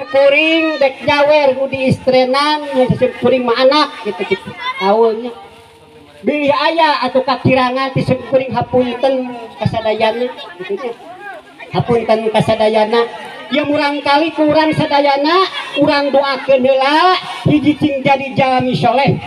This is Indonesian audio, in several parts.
kuring dek jawer di istrenan kuring mah anak gitu awalnya bilih ayah atau kakirangan disebut kuring hapunten kasadayana gitu hapunten kasadayana ya murang kali kurang sadayana urang doakeun heula hiji cing jadi jalmi soleh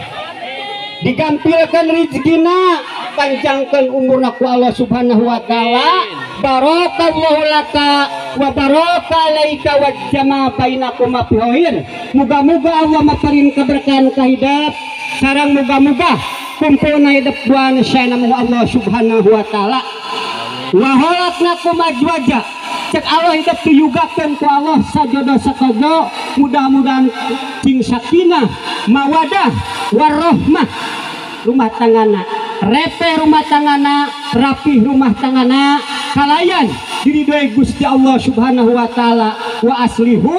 digampilkan rezekina panjangkan umurna ku Allah subhanahu wa ta'ala barakallahu laka wa baraka alaika wa jama bainakum fi khair muga-muga Allah maparin keberkahan kahidap sareng muga-muga kumpulna hidup buana sayana Allah subhanahu wa ta'ala wa halaknakum ajwaja cek Allah hidup diyugakeun ku Allah sajodoh sakodo mudah-mudahan cing sakinah mawadah warahmah rumah tanggana repe rumah tanggana rapih rumah tanggana kalayan diridhoi Gusti Allah subhanahu wa ta'ala wa aslihu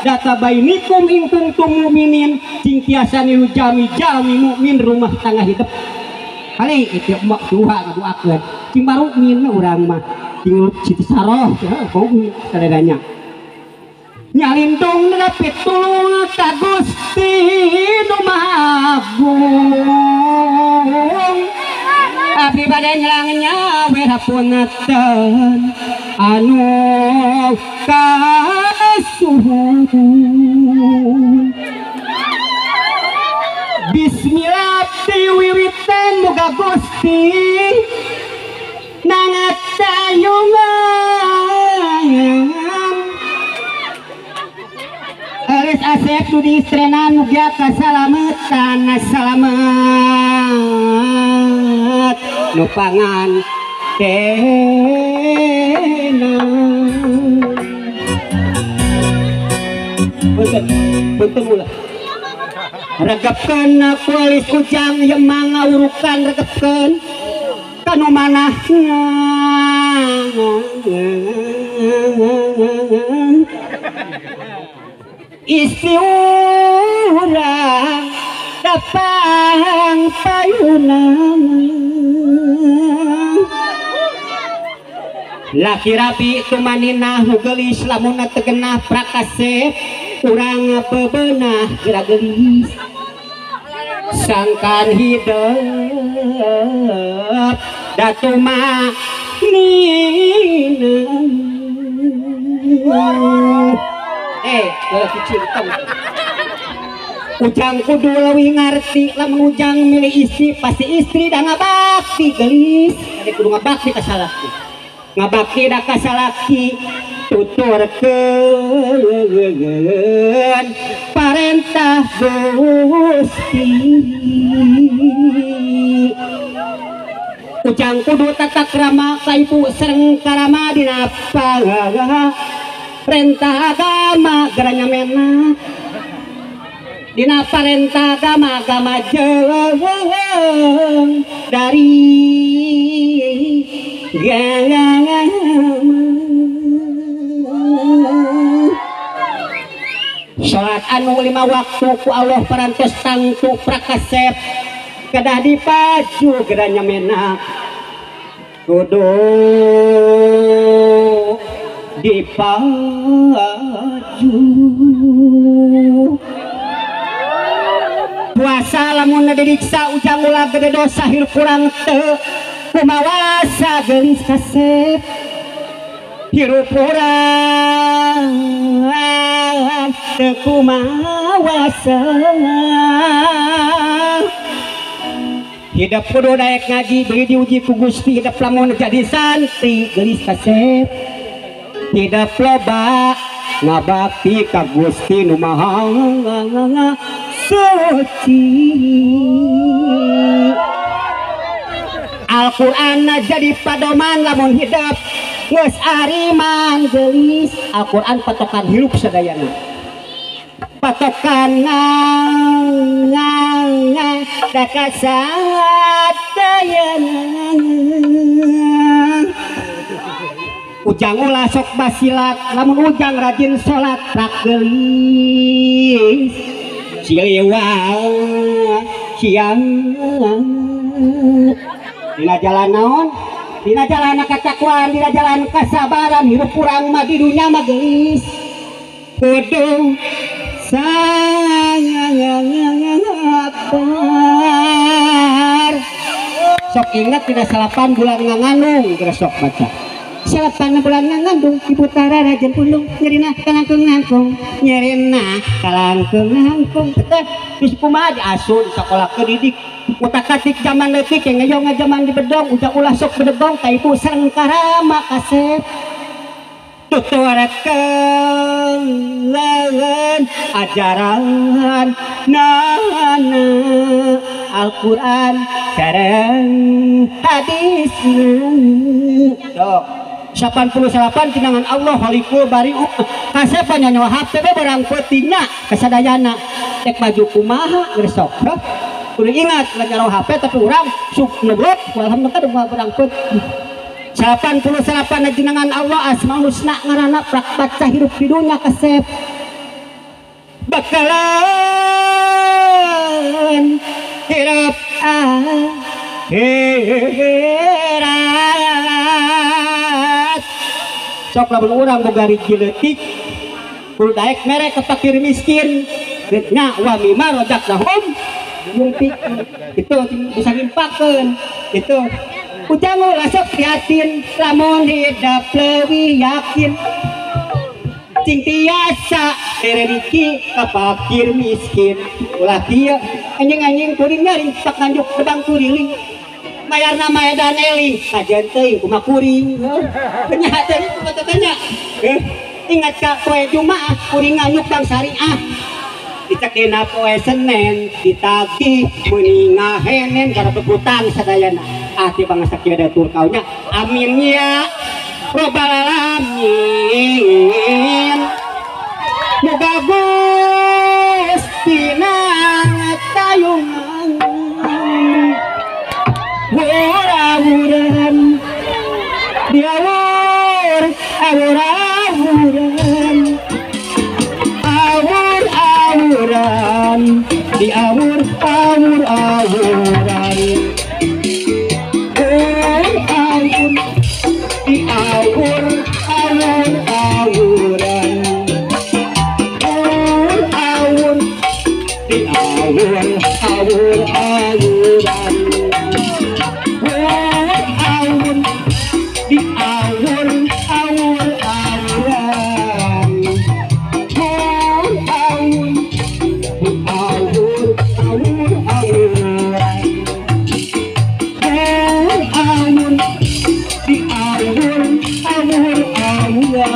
data bainikum in kuntum mu'minin cing tiasa nilu jami mukmin rumah tangga hidup kali itu mak duha ngaduakeun cing baru min urang mah cing Siti Saroh ya kau kadadanya nyalindung dina pitulung ka Gusti nu Maha Agung abdi bade nyelangnya we hapunten anu kasuhun bismillah diwiwitan muga Gusti nangatayungan Aris asep tu di istrenan mugia kasalamatan salamet nupangan kena punten mula regepkeun kualis ujang yang mangawurukan regepkeun kanu manahna isi urang dapang payunang laki rapi tumanina gelis lamun tegenah prakasep urang bebenah gerak-gelis sangkan hidup datu manina ujang kudu leuwih ngarti lamun ujang milih istri pasti istri da ngabakti gelis ade kudu ngabakti ka salaki ngabakti da ka salaki tuturkeun parentah Gusti ujang kudu tata krama ka ibu sareng karama dina perintah agama geranya mena dina perintah agama jeung dari salat anu 5 waktu ku Allah parantos tangtu prakasep kedah dipaju geranya mena kudu dipaju puasa lamun didiksa ujang ulah gede dosa hirup kurang teu kumawasa gelis kasep hirup urang teu kumawasa hidup kudu daek ngaji beri diuji ku Gusti hidup lamun jadi santri gelis kasep hidup loba ngabakti ka Gusti nu Maha Suci Al-Qur'an jadi padoman lamun hidup geus ariman gelis Al-Qur'an patokan hirup sadayana patokan da kasadayana ujang ulah sok basilat lamun ujang rajin salat rak gelis ciliwang siang dina jalan naon dina jalan katakwaan dina jalan kasabaran hirup kurang mah di dunya mah gelis kudu sabar. Sok ingat tidak salapan bulan ngangandung geus sok baca. Salapan bulan ngangandung ibu tara rajen pundung nyerina kalangkung-langkung nyerina kalangkung-langkung teh geus kumaha diasuh di sekolah kedidik utak-atik zaman leutik yang ngeyong zaman di bedong udah ulah sok bedegong ka ibu sareng karama kasep tutuarekeun leun ajaran nana Al-Quran sareng hadisna 88 tinangan Allah halikul bari kasepa nyawa HP barang pentingna kasadayana tek maju kumaha geus sok kudu ingat nyawa HP tapi urang suk neblok alhamdulillah barang penting 88 jenengan Allah Asmaul Husna ngaranna prak baca hirup di dunya kasep bakalan hirup akhirat sok lamun urang boga riji leutik kudu daek mere ka fakir miskin geutnya wa mimma razaqnahum yunfiq itu bisa ngimpakeun itu ujang ulah sok prihatin lamun hidup leuwih yakin cing tiasa rezeki ka fakir miskin ulah kieu anjing-anjing kuring nyaring pak nganjuk gebang kuriling mayarna maya daneli kajian teuing kumaha kuring nya teh tanya ingat ka poe Jumaah kuring nganyuk bang syariah dicek dina poe Senen ditagih meuni ngahenen gara bebutang sadayana ti bangsa kieu da tur kaunya amin ya robbal alamin muga Gustina tayungan wura-wuran diawur awur-awuran awur-awuran diawur awur-awuran diawur awur-awuran awur-awur diawur awur-awuran awur diawur awur-awuran awur diawur awur-awuran awur diawur awur-awuran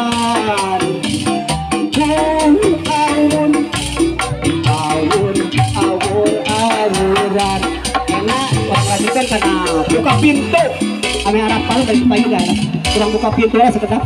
awur-awuran enak lanjutkan karena buka pintu ame harapan dari payudara kurang buka pintu ya sekedap